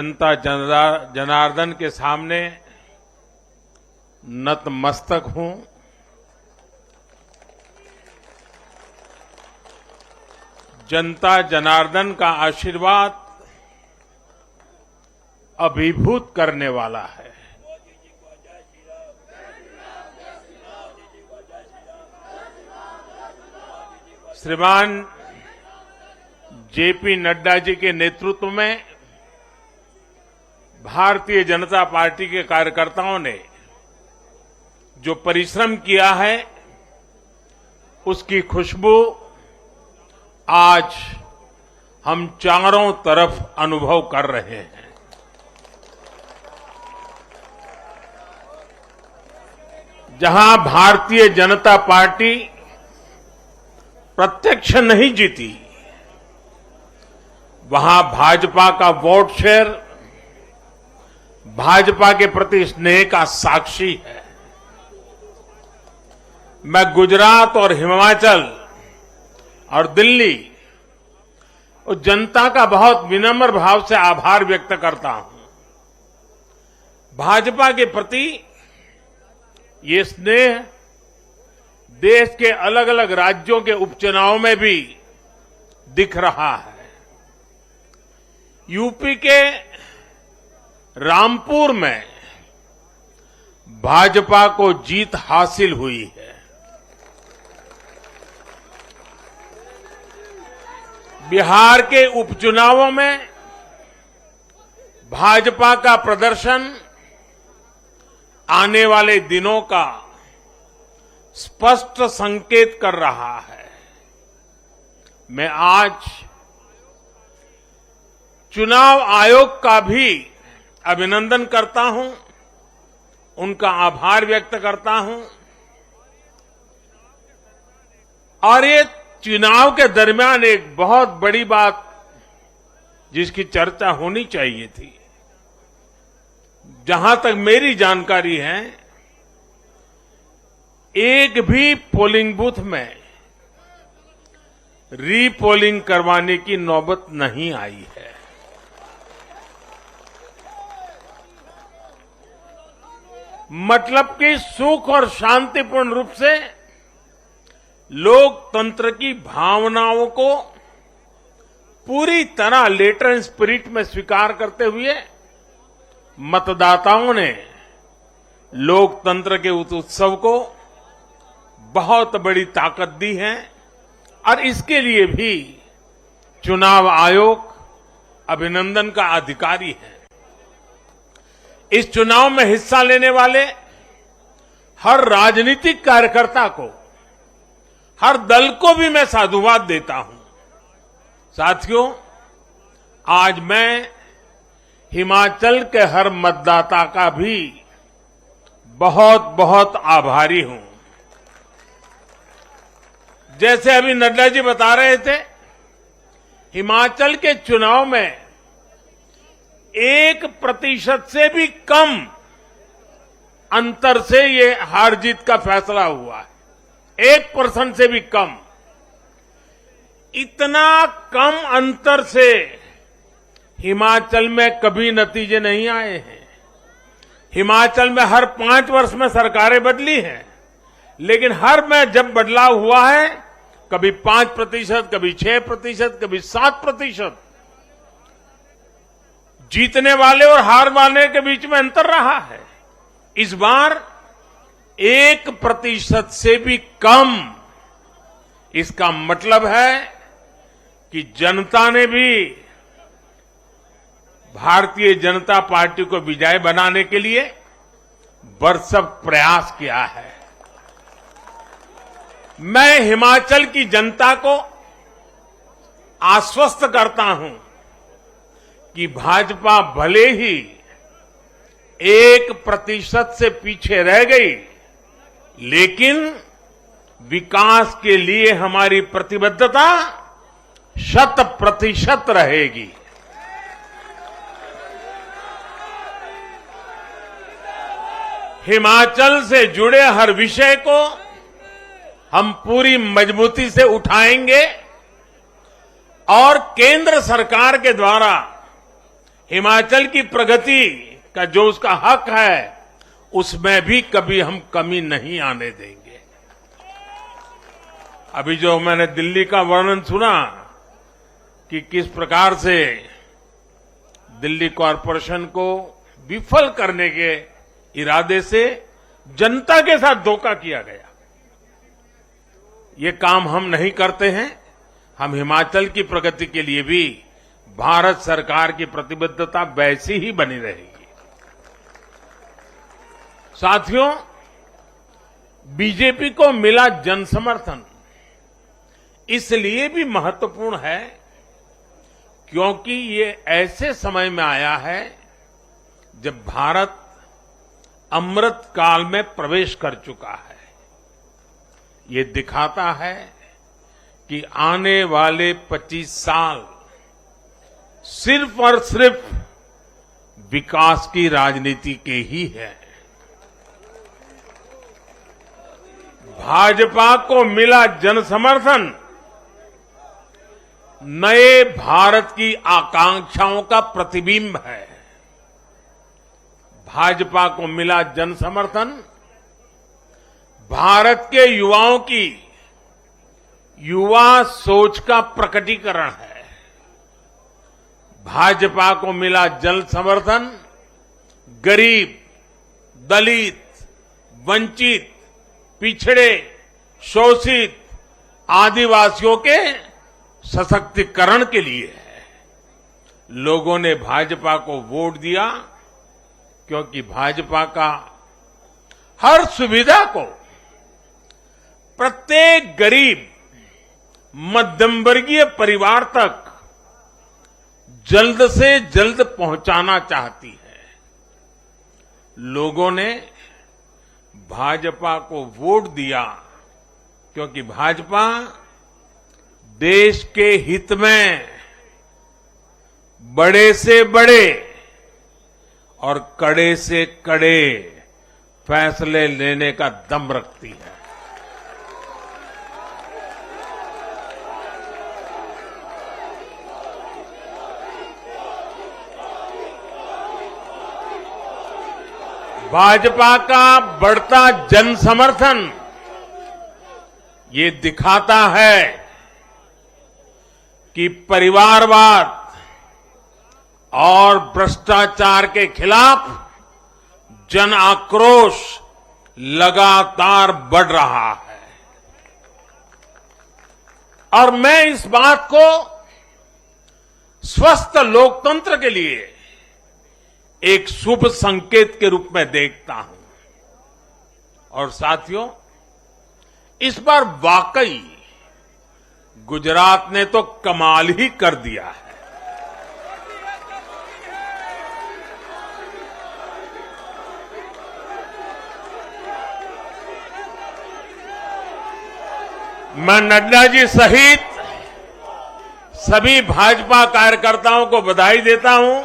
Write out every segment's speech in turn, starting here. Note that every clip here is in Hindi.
जनता जनार्दन के सामने नतमस्तक हूं। जनता जनार्दन का आशीर्वाद अभिभूत करने वाला है। श्रीमान जेपी नड्डा जी के नेतृत्व में भारतीय जनता पार्टी के कार्यकर्ताओं ने जो परिश्रम किया है, उसकी खुशबू आज हम चारों तरफ अनुभव कर रहे हैं। जहां भारतीय जनता पार्टी प्रत्यक्ष नहीं जीती, वहां भाजपा का वोट शेयर भाजपा के प्रति स्नेह का साक्षी है। मैं गुजरात और हिमाचल और दिल्ली और जनता का बहुत विनम्र भाव से आभार व्यक्त करता हूं। भाजपा के प्रति ये स्नेह देश के अलग अलग राज्यों के उपचुनाव में भी दिख रहा है। यूपी के रामपुर में भाजपा को जीत हासिल हुई है। बिहार के उपचुनावों में भाजपा का प्रदर्शन आने वाले दिनों का स्पष्ट संकेत कर रहा है। मैं आज चुनाव आयोग का भी अभिनंदन करता हूं, उनका आभार व्यक्त करता हूं। और ये चुनाव के दरमियान एक बहुत बड़ी बात जिसकी चर्चा होनी चाहिए थी, जहां तक मेरी जानकारी है, एक भी पोलिंग बूथ में रीपोलिंग करवाने की नौबत नहीं आई है। मतलब कि सुख और शांतिपूर्ण रूप से लोकतंत्र की भावनाओं को पूरी तरह लेटर एंड स्पिरिट में स्वीकार करते हुए मतदाताओं ने लोकतंत्र के उस उत्सव को बहुत बड़ी ताकत दी है। और इसके लिए भी चुनाव आयोग अभिनंदन का अधिकारी है। इस चुनाव में हिस्सा लेने वाले हर राजनीतिक कार्यकर्ता को, हर दल को भी मैं साधुवाद देता हूं। साथियों, आज मैं हिमाचल के हर मतदाता का भी बहुत बहुत आभारी हूं। जैसे अभी नड्डा जी बता रहे थे, हिमाचल के चुनाव में 1% से भी कम अंतर से ये हार जीत का फैसला हुआ है। 1% से भी कम। इतना कम अंतर से हिमाचल में कभी नतीजे नहीं आए हैं। हिमाचल में हर 5 वर्ष में सरकारें बदली हैं, लेकिन हर में जब बदलाव हुआ है, कभी 5%, कभी 6%, कभी 7%। जीतने वाले और हार वाले के बीच में अंतर रहा है। इस बार 1% से भी कम। इसका मतलब है कि जनता ने भी भारतीय जनता पार्टी को विजयी बनाने के लिए भरसक प्रयास किया है। मैं हिमाचल की जनता को आश्वस्त करता हूं कि भाजपा भले ही 1% से पीछे रह गई, लेकिन विकास के लिए हमारी प्रतिबद्धता 100% रहेगी। हिमाचल से जुड़े हर विषय को हम पूरी मजबूती से उठाएंगे और केंद्र सरकार के द्वारा हिमाचल की प्रगति का जो उसका हक है, उसमें भी कभी हम कमी नहीं आने देंगे। अभी जो मैंने दिल्ली का वर्णन सुना कि किस प्रकार से दिल्ली कॉरपोरेशन को विफल करने के इरादे से जनता के साथ धोखा किया गया, ये काम हम नहीं करते हैं। हम हिमाचल की प्रगति के लिए भी भारत सरकार की प्रतिबद्धता वैसी ही बनी रहेगी। साथियों, बीजेपी को मिला जन समर्थन इसलिए भी महत्वपूर्ण है क्योंकि ये ऐसे समय में आया है जब भारत अमृत काल में प्रवेश कर चुका है। ये दिखाता है कि आने वाले 25 साल सिर्फ और सिर्फ विकास की राजनीति के ही है। भाजपा को मिला जन समर्थन नए भारत की आकांक्षाओं का प्रतिबिंब है। भाजपा को मिला जन समर्थन भारत के युवाओं की युवा सोच का प्रकटीकरण है। भाजपा को मिला जन समर्थन गरीब, दलित, वंचित, पिछड़े, शोषित, आदिवासियों के सशक्तिकरण के लिए है। लोगों ने भाजपा को वोट दिया क्योंकि भाजपा का हर सुविधा को प्रत्येक गरीब, मध्यम वर्गीय परिवार तक जल्द से जल्द पहुंचाना चाहती है। लोगों ने भाजपा को वोट दिया क्योंकि भाजपा देश के हित में बड़े से बड़े और कड़े से कड़े फैसले लेने का दम रखती है। भाजपा का बढ़ता जन समर्थन ये दिखाता है कि परिवारवाद और भ्रष्टाचार के खिलाफ जन आक्रोश लगातार बढ़ रहा है। और मैं इस बात को स्वस्थ लोकतंत्र के लिए एक शुभ संकेत के रूप में देखता हूं। और साथियों, इस बार वाकई गुजरात ने तो कमाल ही कर दिया है। मैं नड्डा जी सहित सभी भाजपा कार्यकर्ताओं को बधाई देता हूं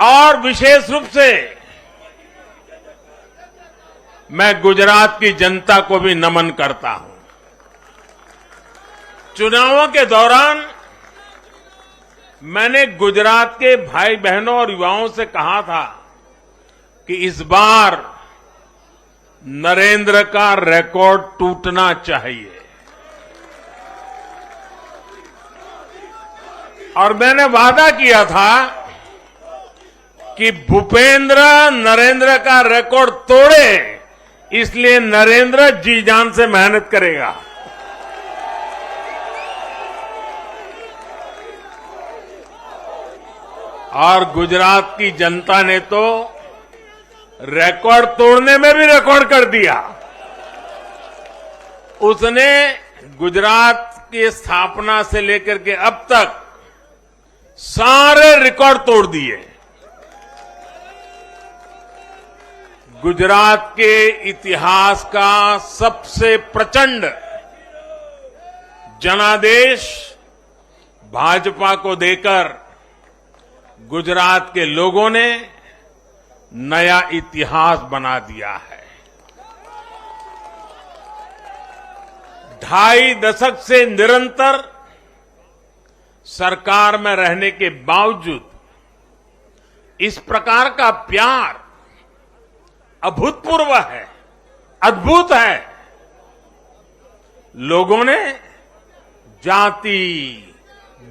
और विशेष रूप से मैं गुजरात की जनता को भी नमन करता हूं। चुनावों के दौरान मैंने गुजरात के भाई बहनों और युवाओं से कहा था कि इस बार नरेंद्र का रिकॉर्ड टूटना चाहिए। और मैंने वादा किया था कि भूपेंद्र नरेंद्र का रिकॉर्ड तोड़े, इसलिए नरेंद्र जी जान से मेहनत करेगा। और गुजरात की जनता ने तो रिकॉर्ड तोड़ने में भी रिकॉर्ड कर दिया। उसने गुजरात की स्थापना से लेकर के अब तक सारे रिकॉर्ड तोड़ दिए। गुजरात के इतिहास का सबसे प्रचंड जनादेश भाजपा को देकर गुजरात के लोगों ने नया इतिहास बना दिया है। 2.5 दशक से निरंतर सरकार में रहने के बावजूद इस प्रकार का प्यार अभूतपूर्व है, अद्भुत है। लोगों ने जाति,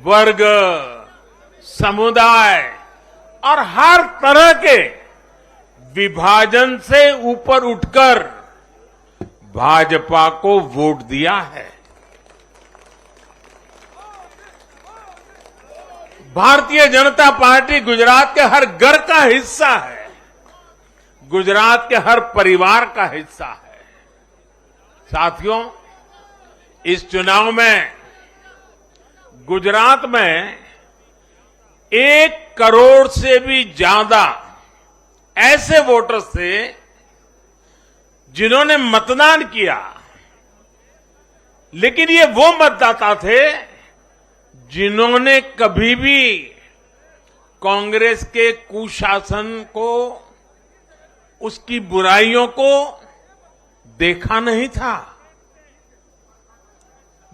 वर्ग, समुदाय और हर तरह के विभाजन से ऊपर उठकर भाजपा को वोट दिया है। भारतीय जनता पार्टी गुजरात के हर घर का हिस्सा है, गुजरात के हर परिवार का हिस्सा है। साथियों, इस चुनाव में गुजरात में 1 करोड़ से भी ज्यादा ऐसे वोटर्स थे जिन्होंने मतदान किया, लेकिन ये वो मतदाता थे जिन्होंने कभी भी कांग्रेस के कुशासन को, उसकी बुराइयों को देखा नहीं था।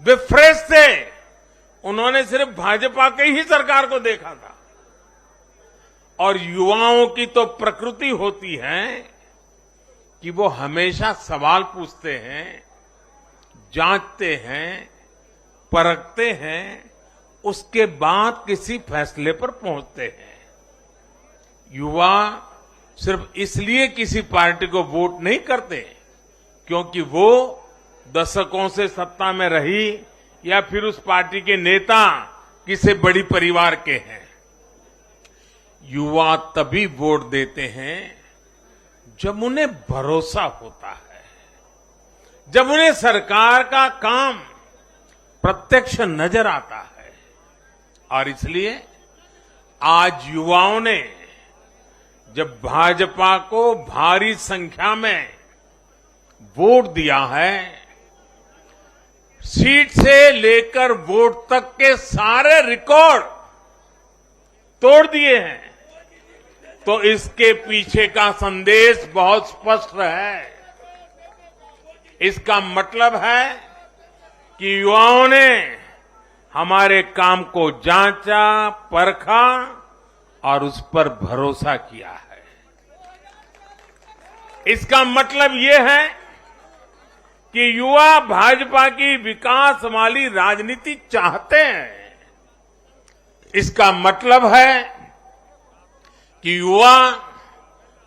वे फ्रेश थे, उन्होंने सिर्फ भाजपा की ही सरकार को देखा था। और युवाओं की तो प्रकृति होती है कि वो हमेशा सवाल पूछते हैं, जांचते हैं, परखते हैं, उसके बाद किसी फैसले पर पहुंचते हैं। युवा सिर्फ इसलिए किसी पार्टी को वोट नहीं करते क्योंकि वो दशकों से सत्ता में रही या फिर उस पार्टी के नेता किसी बड़ी परिवार के हैं। युवा तभी वोट देते हैं जब उन्हें भरोसा होता है, जब उन्हें सरकार का काम प्रत्यक्ष नजर आता है। और इसलिए आज युवाओं ने जब भाजपा को भारी संख्या में वोट दिया है, सीट से लेकर वोट तक के सारे रिकॉर्ड तोड़ दिए हैं, तो इसके पीछे का संदेश बहुत स्पष्ट है। इसका मतलब है कि युवाओं ने हमारे काम को जांचा, परखा और उस पर भरोसा किया है। इसका मतलब ये है कि युवा भाजपा की विकास वाली राजनीति चाहते हैं। इसका मतलब है कि युवा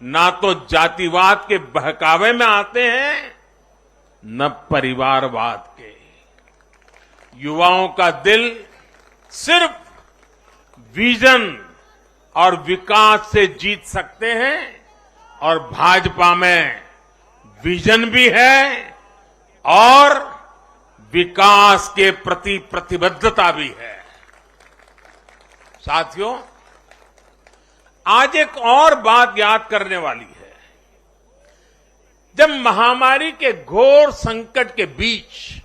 ना तो जातिवाद के बहकावे में आते हैं, न परिवारवाद के। युवाओं का दिल सिर्फ विजन और विकास से जीत सकते हैं, और भाजपा में विजन भी है और विकास के प्रति प्रतिबद्धता भी है। साथियों, आज एक और बात याद करने वाली है। जब महामारी के घोर संकट के बीच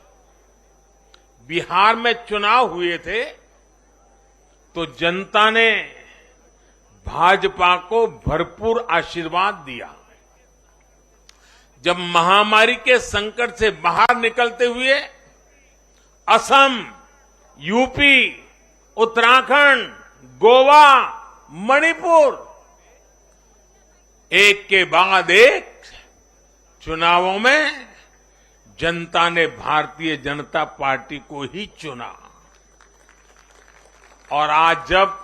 बिहार में चुनाव हुए थे, तो जनता ने भाजपा को भरपूर आशीर्वाद दिया। जब महामारी के संकट से बाहर निकलते हुए असम, यूपी, उत्तराखंड, गोवा, मणिपुर एक के बाद एक चुनावों में जनता ने भारतीय जनता पार्टी को ही चुना। और आज जब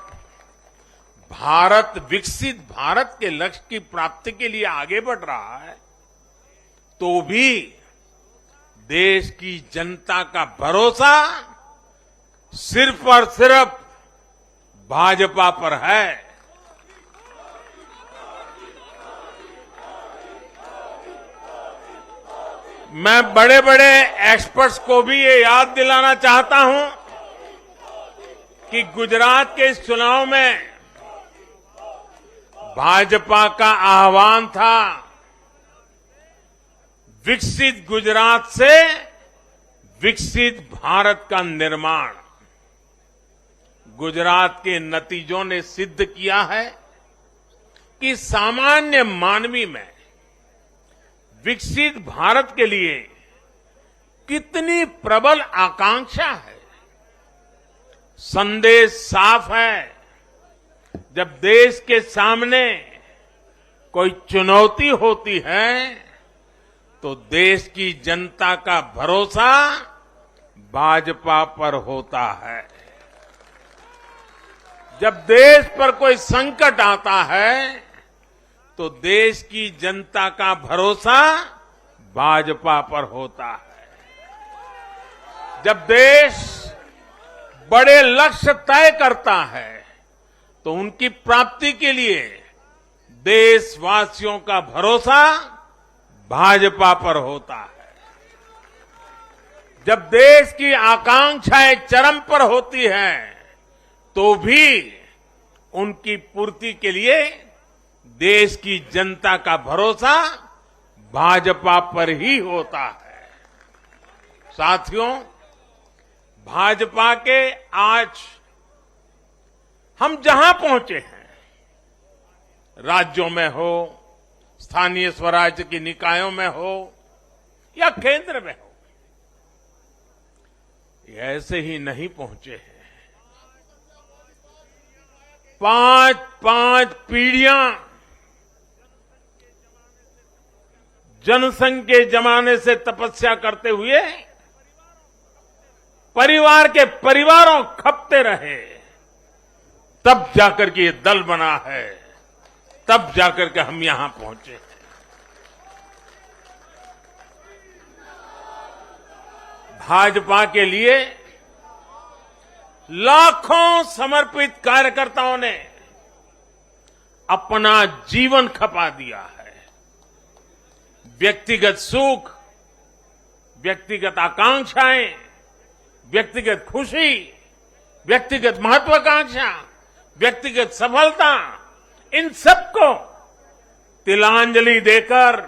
भारत विकसित भारत के लक्ष्य की प्राप्ति के लिए आगे बढ़ रहा है, तो भी देश की जनता का भरोसा सिर्फ और सिर्फ भाजपा पर है। मैं बड़े बड़े एक्सपर्ट्स को भी ये याद दिलाना चाहता हूं कि गुजरात के इस चुनाव में भाजपा का आह्वान था, विकसित गुजरात से विकसित भारत का निर्माण। गुजरात के नतीजों ने सिद्ध किया है कि सामान्य मानवी में विकसित भारत के लिए कितनी प्रबल आकांक्षा है। संदेश साफ है। जब देश के सामने कोई चुनौती होती है तो देश की जनता का भरोसा भाजपा पर होता है। जब देश पर कोई संकट आता है तो देश की जनता का भरोसा भाजपा पर होता है। जब देश बड़े लक्ष्य तय करता है तो उनकी प्राप्ति के लिए देशवासियों का भरोसा भाजपा पर होता है। जब देश की आकांक्षाएं चरम पर होती हैं तो भी उनकी पूर्ति के लिए देश की जनता का भरोसा भाजपा पर ही होता है। साथियों, भाजपा के आज हम जहां पहुंचे हैं, राज्यों में हो, स्थानीय स्वराज्य की निकायों में हो या केंद्र में हो, ये ऐसे ही नहीं पहुंचे हैं। 5 पीढ़ियां जनसंघ के जमाने से तपस्या करते हुए परिवार के परिवारों खपते रहे, तब जाकर के ये दल बना है, तब जाकर के हम यहां पहुंचे हैं। भाजपा के लिए लाखों समर्पित कार्यकर्ताओं ने अपना जीवन खपा दिया है। व्यक्तिगत सुख, व्यक्तिगत आकांक्षाएं, व्यक्तिगत खुशी, व्यक्तिगत महत्वाकांक्षा, व्यक्तिगत सफलता, इन सबको तिलांजलि देकर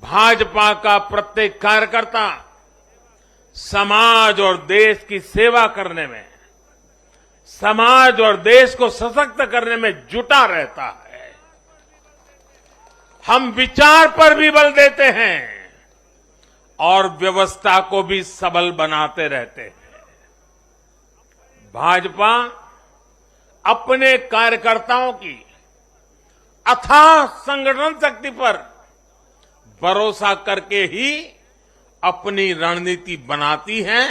भाजपा का प्रत्येक कार्यकर्ता समाज और देश की सेवा करने में, समाज और देश को सशक्त करने में जुटा रहता है। हम विचार पर भी बल देते हैं और व्यवस्था को भी सबल बनाते रहते हैं। भाजपा अपने कार्यकर्ताओं की अथाह संगठन शक्ति पर भरोसा करके ही अपनी रणनीति बनाती है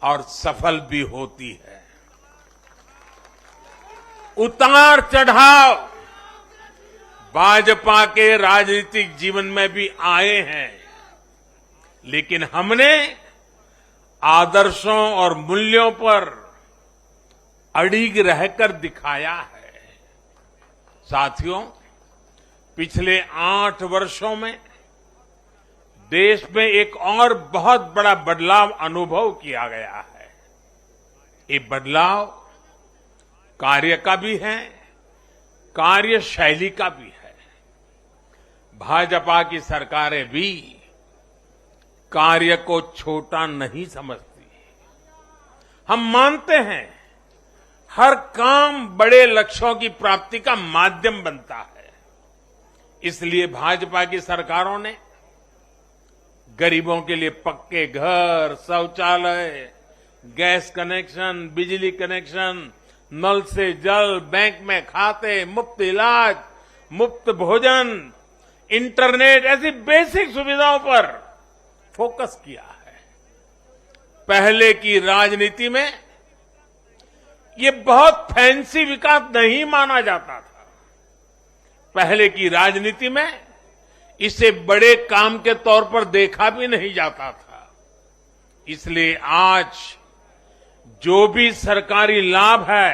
और सफल भी होती है। उतार चढ़ाव भाजपा के राजनीतिक जीवन में भी आए हैं, लेकिन हमने आदर्शों और मूल्यों पर अड़िग रहकर दिखाया है। साथियों, पिछले 8 वर्षों में देश में एक और बहुत बड़ा बदलाव अनुभव किया गया है। ये बदलाव कार्य का भी है, कार्यशैली का भी है। भाजपा की सरकारें भी कार्य को छोटा नहीं समझती। हम मानते हैं हर काम बड़े लक्ष्यों की प्राप्ति का माध्यम बनता है। इसलिए भाजपा की सरकारों ने गरीबों के लिए पक्के घर, शौचालय, गैस कनेक्शन, बिजली कनेक्शन, नल से जल, बैंक में खाते, मुफ्त इलाज, मुफ्त भोजन, इंटरनेट, ऐसी बेसिक सुविधाओं पर फोकस किया है। पहले की राजनीति में ये बहुत फैंसी विकास नहीं माना जाता था। पहले की राजनीति में इसे बड़े काम के तौर पर देखा भी नहीं जाता था। इसलिए आज जो भी सरकारी लाभ है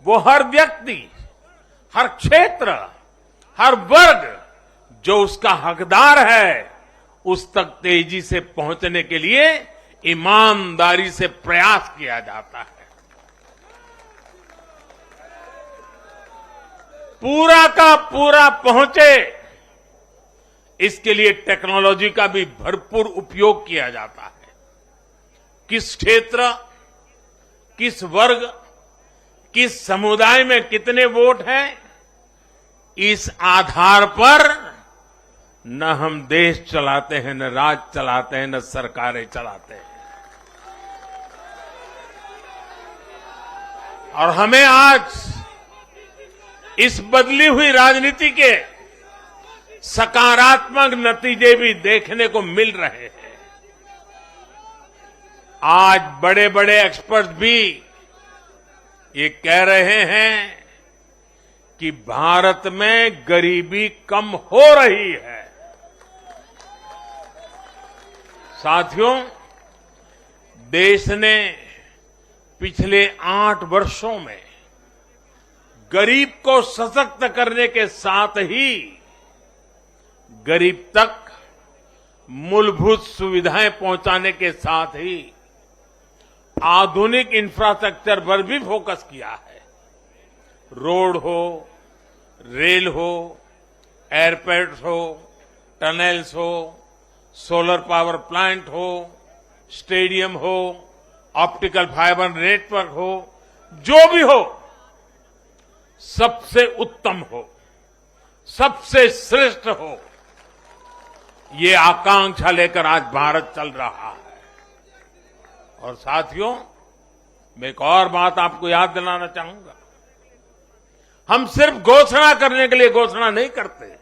वो हर व्यक्ति, हर क्षेत्र, हर वर्ग जो उसका हकदार है उस तक तेजी से पहुंचने के लिए ईमानदारी से प्रयास किया जाता है। पूरा का पूरा पहुंचे, इसके लिए टेक्नोलॉजी का भी भरपूर उपयोग किया जाता है। किस क्षेत्र, किस वर्ग, किस समुदाय में कितने वोट हैं, इस आधार पर न हम देश चलाते हैं, न राज चलाते हैं, न सरकारें चलाते हैं। और हमें आज इस बदली हुई राजनीति के सकारात्मक नतीजे भी देखने को मिल रहे हैं। आज बड़े बड़े एक्सपर्ट भी ये कह रहे हैं कि भारत में गरीबी कम हो रही है। साथियों, देश ने पिछले 8 वर्षों में गरीब को सशक्त करने के साथ ही गरीब तक मूलभूत सुविधाएं पहुंचाने के साथ ही आधुनिक इंफ्रास्ट्रक्चर पर भी फोकस किया है। रोड हो, रेल हो, एयरपोर्ट्स हो, टनल्स हो, सोलर पावर प्लांट हो, स्टेडियम हो, ऑप्टिकल फाइबर नेटवर्क हो, जो भी हो, सबसे उत्तम हो, सबसे श्रेष्ठ हो, ये आकांक्षा लेकर आज भारत चल रहा है। और साथियों, मैं एक और बात आपको याद दिलाना चाहूंगा। हम सिर्फ घोषणा करने के लिए घोषणा नहीं करते,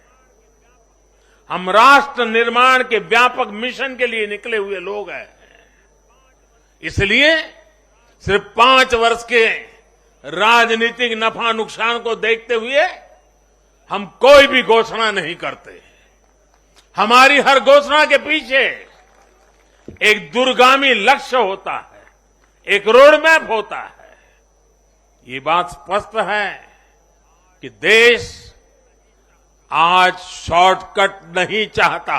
हम राष्ट्र निर्माण के व्यापक मिशन के लिए निकले हुए लोग हैं। इसलिए सिर्फ 5 वर्ष के राजनीतिक नफा नुकसान को देखते हुए हम कोई भी घोषणा नहीं करते। हमारी हर घोषणा के पीछे एक दूरगामी लक्ष्य होता है, एक रोड मैप होता है। ये बात स्पष्ट है कि देश आज शॉर्टकट नहीं चाहता।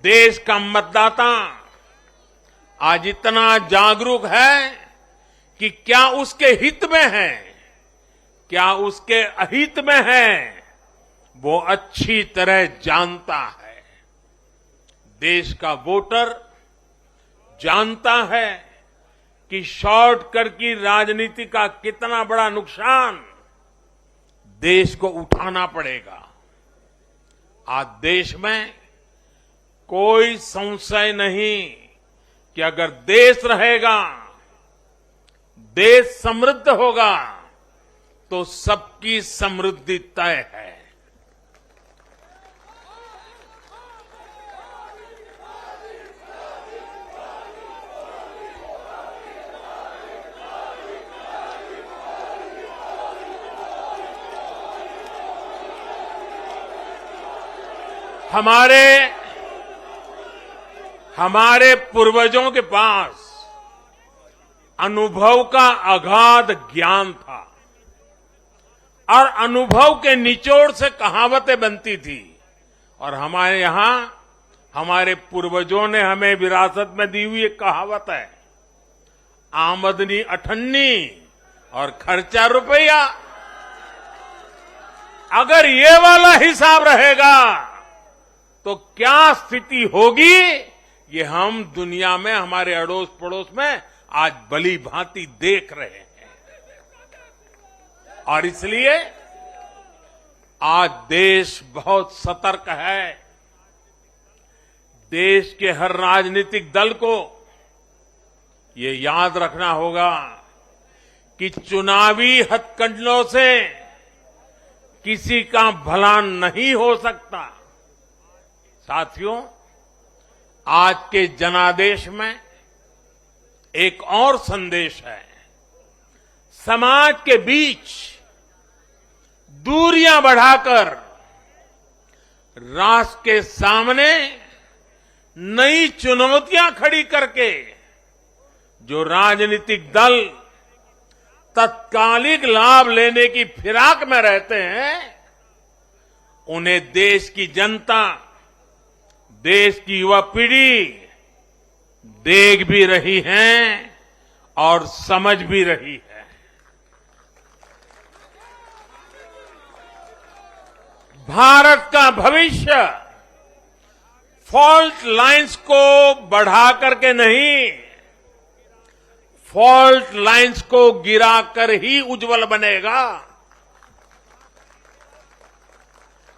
देश का मतदाता आज इतना जागरूक है कि क्या उसके हित में है, क्या उसके अहित में है, वो अच्छी तरह जानता है। देश का वोटर जानता है कि शॉर्टकट की राजनीति का कितना बड़ा नुकसान देश को उठाना पड़ेगा। आज देश में कोई संशय नहीं कि अगर देश रहेगा, देश समृद्ध होगा, तो सबकी समृद्धि तय है। हमारे पूर्वजों के पास अनुभव का अगाध ज्ञान था और अनुभव के निचोड़ से कहावतें बनती थी। और हमारे यहां हमारे पूर्वजों ने हमें विरासत में दी हुई एक कहावत है, आमदनी अठन्नी और खर्चा रुपया। अगर ये वाला हिसाब रहेगा तो क्या स्थिति होगी, ये हम दुनिया में हमारे अड़ोस पड़ोस में आज भली भांति देख रहे हैं। और इसलिए आज देश बहुत सतर्क है। देश के हर राजनीतिक दल को ये याद रखना होगा कि चुनावी हथकंडों से किसी का भला नहीं हो सकता। साथियों, आज के जनादेश में एक और संदेश है। समाज के बीच दूरियां बढ़ाकर राष्ट्र के सामने नई चुनौतियां खड़ी करके जो राजनीतिक दल तत्कालिक लाभ लेने की फिराक में रहते हैं, उन्हें देश की जनता, देश की युवा पीढ़ी देख भी रही है और समझ भी रही है। भारत का भविष्य फॉल्ट लाइंस को बढ़ा करके नहीं, फॉल्ट लाइंस को गिराकर ही उज्जवल बनेगा।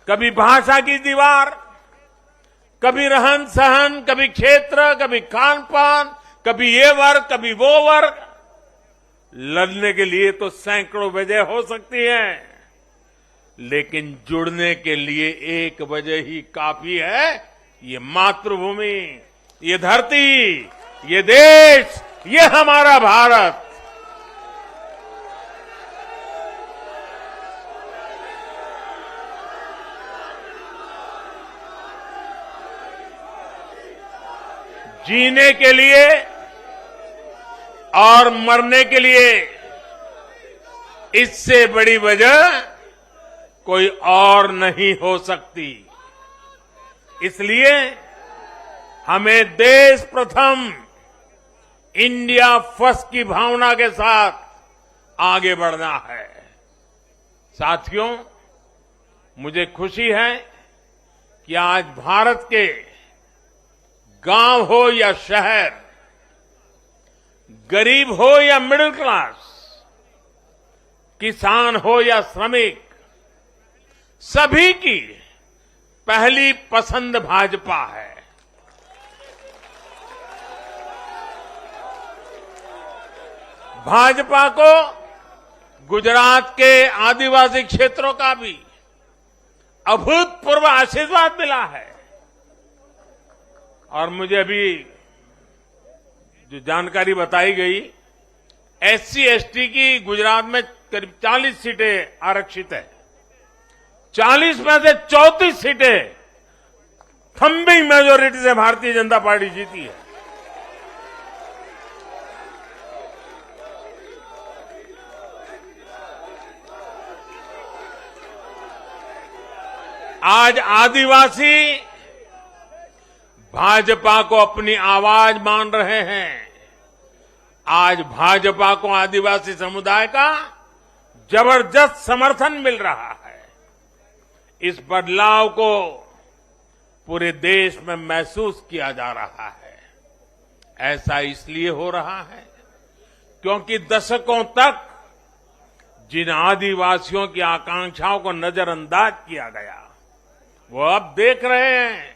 कभी भाषा की दीवार, कभी रहन सहन, कभी क्षेत्र, कभी खान पान, कभी ये वर्ग, कभी वो वर्ग, लड़ने के लिए तो सैकड़ों वजह हो सकती है, लेकिन जुड़ने के लिए एक वजह ही काफी है। ये मातृभूमि, ये धरती, ये देश, ये हमारा भारत। जीने के लिए और मरने के लिए इससे बड़ी वजह कोई और नहीं हो सकती। इसलिए हमें देश प्रथम, इंडिया फर्स्ट की भावना के साथ आगे बढ़ना है। साथियों, मुझे खुशी है कि आज भारत के गांव हो या शहर, गरीब हो या मिडिल क्लास, किसान हो या श्रमिक, सभी की पहली पसंद भाजपा है। भाजपा को गुजरात के आदिवासी क्षेत्रों का भी अभूतपूर्व आशीर्वाद मिला है। और मुझे अभी जो जानकारी बताई गई, एससी एसटी की गुजरात में करीब 40 सीटें आरक्षित है। 40 में से 34 सीटें थम्बिंग मेजोरिटी से भारतीय जनता पार्टी जीती है। आज आदिवासी भाजपा को अपनी आवाज मान रहे हैं। आज भाजपा को आदिवासी समुदाय का जबरदस्त समर्थन मिल रहा है। इस बदलाव को पूरे देश में महसूस किया जा रहा है। ऐसा इसलिए हो रहा है क्योंकि दशकों तक जिन आदिवासियों की आकांक्षाओं को नजरअंदाज किया गया, वो अब देख रहे हैं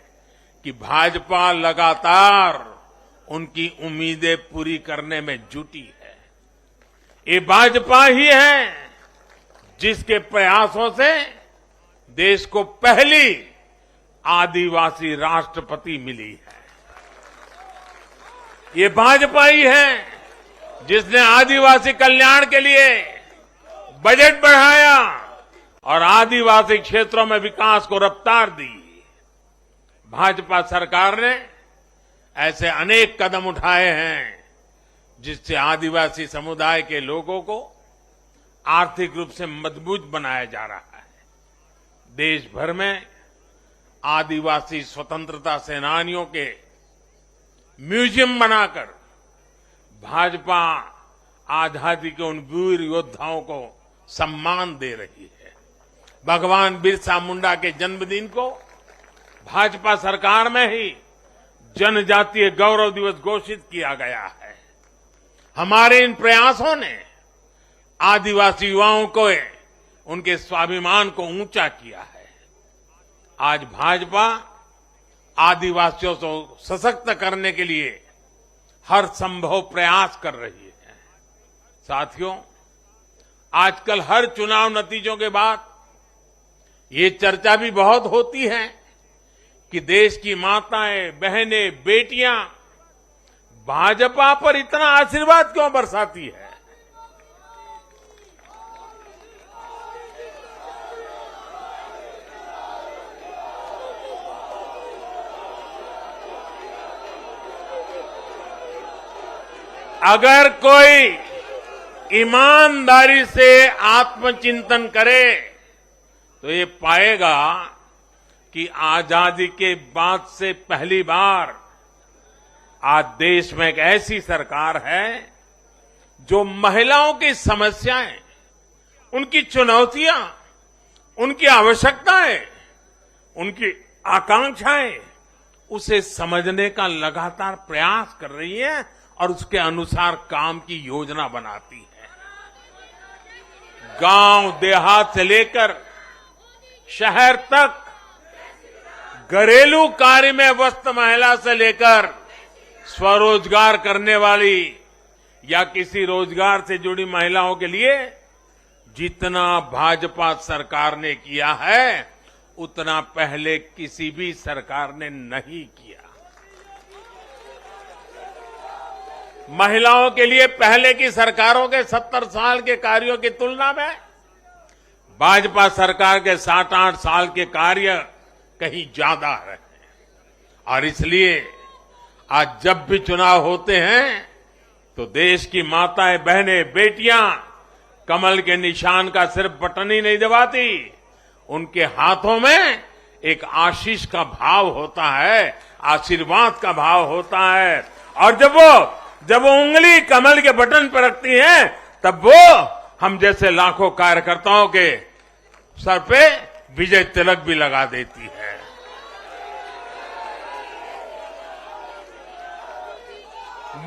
कि भाजपा लगातार उनकी उम्मीदें पूरी करने में जुटी है। ये भाजपा ही है जिसके प्रयासों से देश को पहली आदिवासी राष्ट्रपति मिली है। ये भाजपा ही है जिसने आदिवासी कल्याण के लिए बजट बढ़ाया और आदिवासी क्षेत्रों में विकास को रफ्तार दी। भाजपा सरकार ने ऐसे अनेक कदम उठाए हैं जिससे आदिवासी समुदाय के लोगों को आर्थिक रूप से मजबूत बनाया जा रहा है। देश भर में आदिवासी स्वतंत्रता सेनानियों के म्यूजियम बनाकर भाजपा आजादी के उन वीर योद्धाओं को सम्मान दे रही है। भगवान बिरसा मुंडा के जन्मदिन को भाजपा सरकार में ही जनजातीय गौरव दिवस घोषित किया गया है। हमारे इन प्रयासों ने आदिवासी युवाओं को उनके स्वाभिमान को ऊंचा किया है। आज भाजपा आदिवासियों को सशक्त करने के लिए हर संभव प्रयास कर रही है। साथियों, आजकल हर चुनाव नतीजों के बाद ये चर्चा भी बहुत होती है कि देश की माताएं, बहनें, बेटियां भाजपा पर इतना आशीर्वाद क्यों बरसाती है। अगर कोई ईमानदारी से आत्मचिंतन करे तो ये पाएगा कि आजादी के बाद से पहली बार आज देश में एक ऐसी सरकार है जो महिलाओं की समस्याएं, उनकी चुनौतियां, उनकी आवश्यकताएं, उनकी आकांक्षाएं, उसे समझने का लगातार प्रयास कर रही है और उसके अनुसार काम की योजना बनाती है। गांव देहात से लेकर शहर तक घरेलू कार्य में व्यस्त महिला से लेकर स्वरोजगार करने वाली या किसी रोजगार से जुड़ी महिलाओं के लिए जितना भाजपा सरकार ने किया है उतना पहले किसी भी सरकार ने नहीं किया। महिलाओं के लिए पहले की सरकारों के 70 साल के कार्यों की तुलना में भाजपा सरकार के 7-8 साल के कार्य कहीं ज्यादा है और इसलिए आज जब भी चुनाव होते हैं तो देश की माताएं, बहनें, बेटियां कमल के निशान का सिर्फ बटन ही नहीं दबाती, उनके हाथों में एक आशीष का भाव होता है, आशीर्वाद का भाव होता है और जब वो उंगली कमल के बटन पर रखती हैं तब वो हम जैसे लाखों कार्यकर्ताओं के सर पे विजय तिलक भी लगा देती है।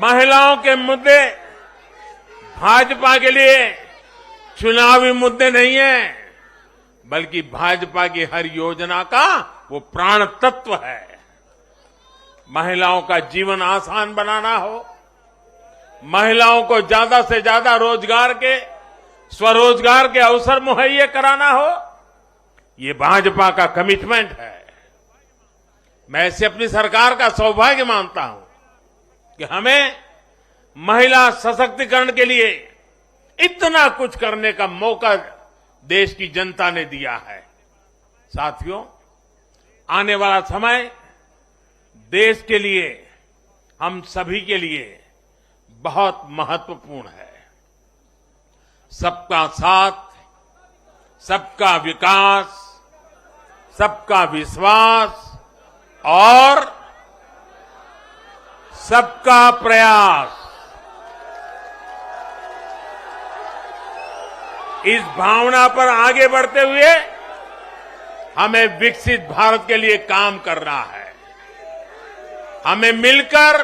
महिलाओं के मुद्दे भाजपा के लिए चुनावी मुद्दे नहीं है, बल्कि भाजपा की हर योजना का वो प्राण तत्व है। महिलाओं का जीवन आसान बनाना हो, महिलाओं को ज्यादा से ज्यादा रोजगार के, स्वरोजगार के अवसर मुहैया कराना हो, ये भाजपा का कमिटमेंट है। मैं इसे अपनी सरकार का सौभाग्य मानता हूं कि हमें महिला सशक्तिकरण के लिए इतना कुछ करने का मौका देश की जनता ने दिया है। साथियों, आने वाला समय देश के लिए, हम सभी के लिए बहुत महत्वपूर्ण है। सबका साथ, सबका विकास, सबका विश्वास और सबका प्रयास, इस भावना पर आगे बढ़ते हुए हमें विकसित भारत के लिए काम करना है। हमें मिलकर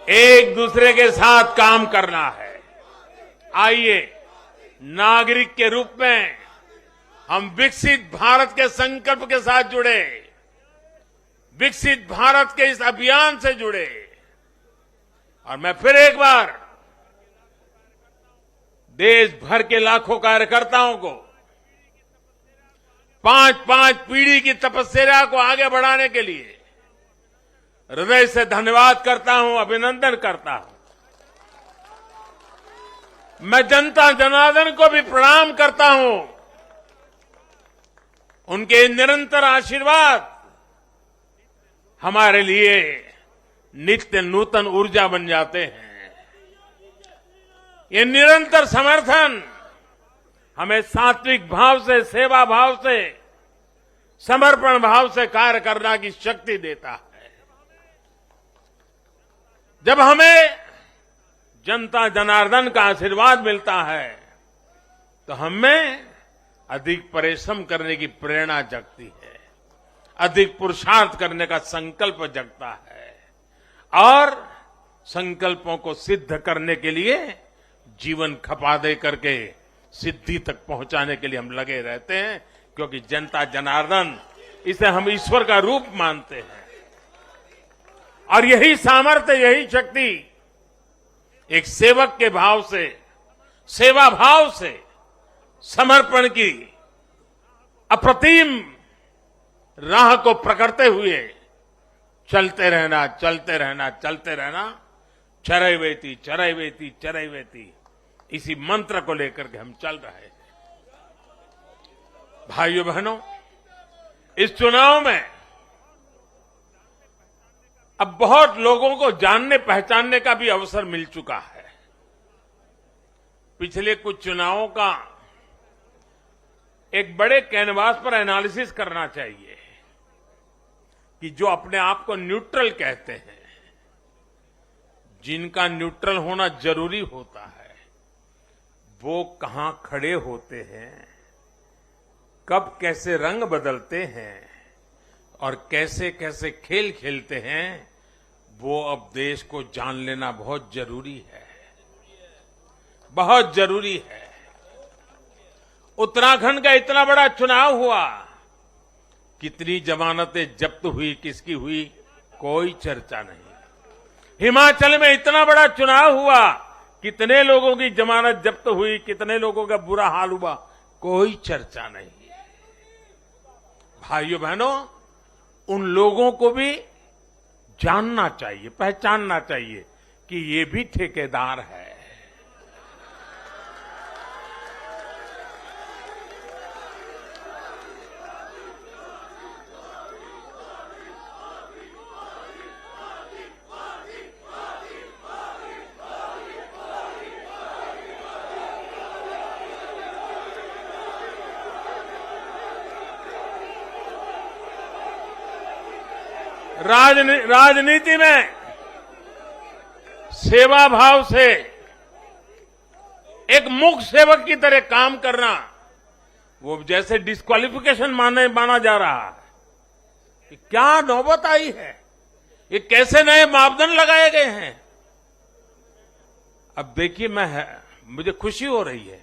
एक दूसरे के साथ काम करना है। आइए, नागरिक के रूप में हम विकसित भारत के संकल्प के साथ जुड़े, विकसित भारत के इस अभियान से जुड़े और मैं फिर एक बार देश भर के लाखों कार्यकर्ताओं को 5-5 पीढ़ी की तपस्या को आगे बढ़ाने के लिए हृदय से धन्यवाद करता हूं, अभिनंदन करता हूं। मैं जनता जनार्दन को भी प्रणाम करता हूं। उनके निरंतर आशीर्वाद हमारे लिए नित्य नूतन ऊर्जा बन जाते हैं। ये निरंतर समर्थन हमें सात्विक भाव से, सेवा भाव से, समर्पण भाव से कार्य करने की शक्ति देता है। जब हमें जनता जनार्दन का आशीर्वाद मिलता है तो हमें अधिक परिश्रम करने की प्रेरणा जगती है, अधिक पुरुषार्थ करने का संकल्प जगता है और संकल्पों को सिद्ध करने के लिए जीवन खपा दे करके सिद्धि तक पहुंचाने के लिए हम लगे रहते हैं, क्योंकि जनता जनार्दन, इसे हम ईश्वर का रूप मानते हैं और यही सामर्थ्य, यही शक्ति एक सेवक के भाव से, सेवा भाव से, समर्पण की अप्रतिम राह को पकड़ते हुए चलते रहना, चलते रहना, चलते रहना, चरैवेति चरैवेति चरैवेति, इसी मंत्र को लेकर के हम चल रहे हैं। भाइयों बहनों, इस चुनाव में अब बहुत लोगों को जानने पहचानने का भी अवसर मिल चुका है। पिछले कुछ चुनावों का एक बड़े कैनवास पर एनालिसिस करना चाहिए कि जो अपने आप को न्यूट्रल कहते हैं, जिनका न्यूट्रल होना जरूरी होता है, वो कहां खड़े होते हैं, कब कैसे रंग बदलते हैं और कैसे कैसे खेल खेलते हैं, वो अब देश को जान लेना बहुत जरूरी है, बहुत जरूरी है। उत्तराखंड का इतना बड़ा चुनाव हुआ, कितनी जमानतें जब्त हुई, किसकी हुई, कोई चर्चा नहीं। हिमाचल में इतना बड़ा चुनाव हुआ, कितने लोगों की जमानत जब्त हुई, कितने लोगों का बुरा हाल हुआ, कोई चर्चा नहीं। भाइयों बहनों, उन लोगों को भी जानना चाहिए, पहचानना चाहिए कि ये भी ठेकेदार है। राजनीति में सेवा भाव से एक मुख्य सेवक की तरह काम करना, वो जैसे डिस्क्वालिफिकेशन माना जा रहा है। कि क्या नौबत आई है, ये कैसे नए मापदंड लगाए गए हैं। अब देखिए, मुझे खुशी हो रही है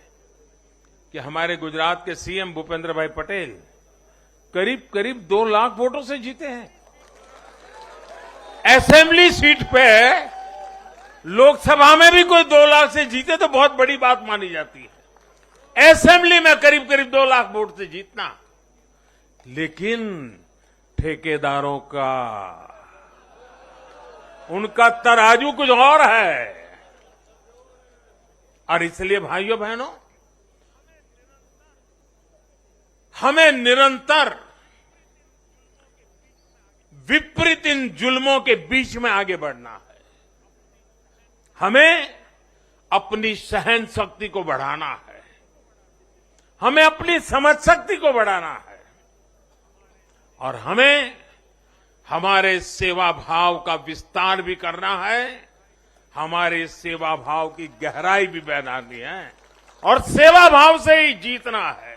कि हमारे गुजरात के सीएम भूपेंद्र भाई पटेल करीब करीब 2 लाख वोटों से जीते हैं। असेंबली सीट पे, लोकसभा में भी कोई 2 लाख से जीते तो बहुत बड़ी बात मानी जाती है। असेंबली में करीब करीब 2 लाख वोट से जीतना, लेकिन ठेकेदारों का, उनका तराजू कुछ और है। और इसलिए भाइयों बहनों, हमें निरंतर विपरीत इन जुल्मों के बीच में आगे बढ़ना है। हमें अपनी सहन शक्ति को बढ़ाना है, हमें अपनी समझ शक्ति को बढ़ाना है, और हमें हमारे सेवा भाव का विस्तार भी करना है, हमारे सेवा भाव की गहराई भी बढ़ानी है, और सेवा भाव से ही जीतना है।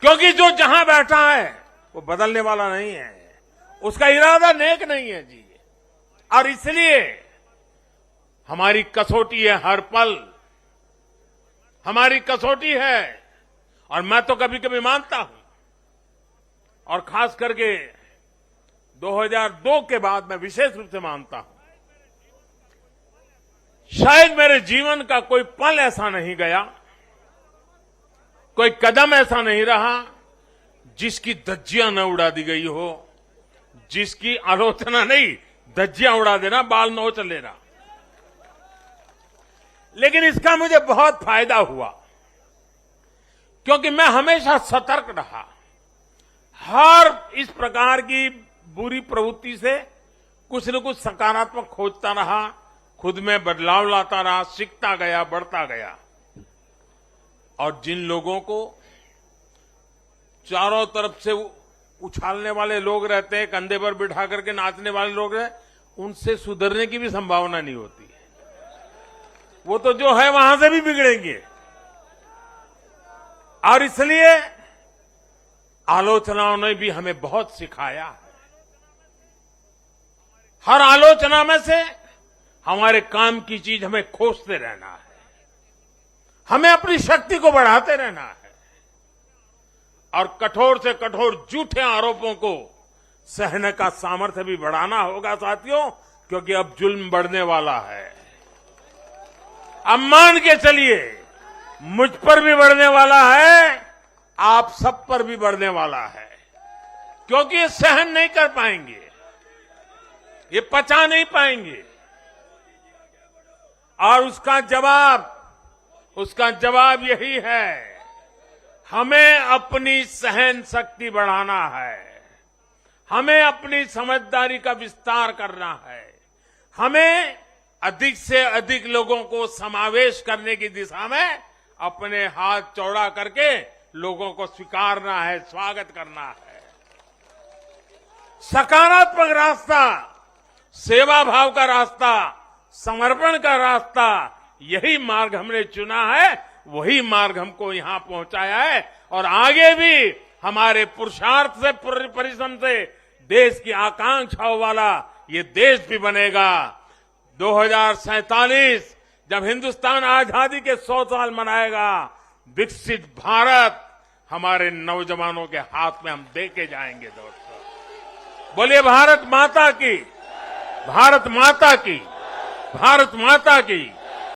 क्योंकि जो जहां बैठा है वो बदलने वाला नहीं है, उसका इरादा नेक नहीं है जी। और इसलिए हमारी कसौटी है, हर पल हमारी कसौटी है। और मैं तो कभी कभी मानता हूं, और खास करके 2002 के बाद मैं विशेष रूप से मानता हूं, शायद मेरे जीवन का कोई पल ऐसा नहीं गया, कोई कदम ऐसा नहीं रहा जिसकी धज्जियां न उड़ा दी गई हो, जिसकी आलोचना नहीं, धज्जियां उड़ा देना, बाल नोच लेना। लेकिन इसका मुझे बहुत फायदा हुआ, क्योंकि मैं हमेशा सतर्क रहा। हर इस प्रकार की बुरी प्रवृत्ति से कुछ न कुछ सकारात्मक खोजता रहा, खुद में बदलाव लाता रहा, सीखता गया, बढ़ता गया। और जिन लोगों को चारों तरफ से उछालने वाले लोग रहते हैं, कंधे पर बिठा करके नाचने वाले लोग हैं, उनसे सुधरने की भी संभावना नहीं होती है। वो तो जो है वहां से भी बिगड़ेंगे। और इसलिए आलोचनाओं ने भी हमें बहुत सिखाया है। हर आलोचना में से हमारे काम की चीज हमें खोजते रहना है, हमें अपनी शक्ति को बढ़ाते रहना है, और कठोर से कठोर झूठे आरोपों को सहने का सामर्थ्य भी बढ़ाना होगा साथियों, क्योंकि अब जुल्म बढ़ने वाला है। अब मान के चलिए, मुझ पर भी बढ़ने वाला है, आप सब पर भी बढ़ने वाला है, क्योंकि ये सहन नहीं कर पाएंगे, ये पचा नहीं पाएंगे। और उसका जवाब यही है, हमें अपनी सहन शक्ति बढ़ाना है, हमें अपनी समझदारी का विस्तार करना है, हमें अधिक से अधिक लोगों को समावेश करने की दिशा में अपने हाथ चौड़ा करके लोगों को स्वीकारना है, स्वागत करना है। सकारात्मक रास्ता, सेवा भाव का रास्ता, समर्पण का रास्ता, यही मार्ग हमने चुना है, वही मार्ग हमको यहां पहुंचाया है। और आगे भी हमारे पुरुषार्थ से, परिश्रम से देश की आकांक्षाओं वाला ये देश भी बनेगा। 2047 जब हिंदुस्तान आजादी के 100 साल मनाएगा, विकसित भारत हमारे नौजवानों के हाथ में हम दे के जाएंगे। दोस्तों, बोलिए भारत माता की। भारत माता की भारत माता की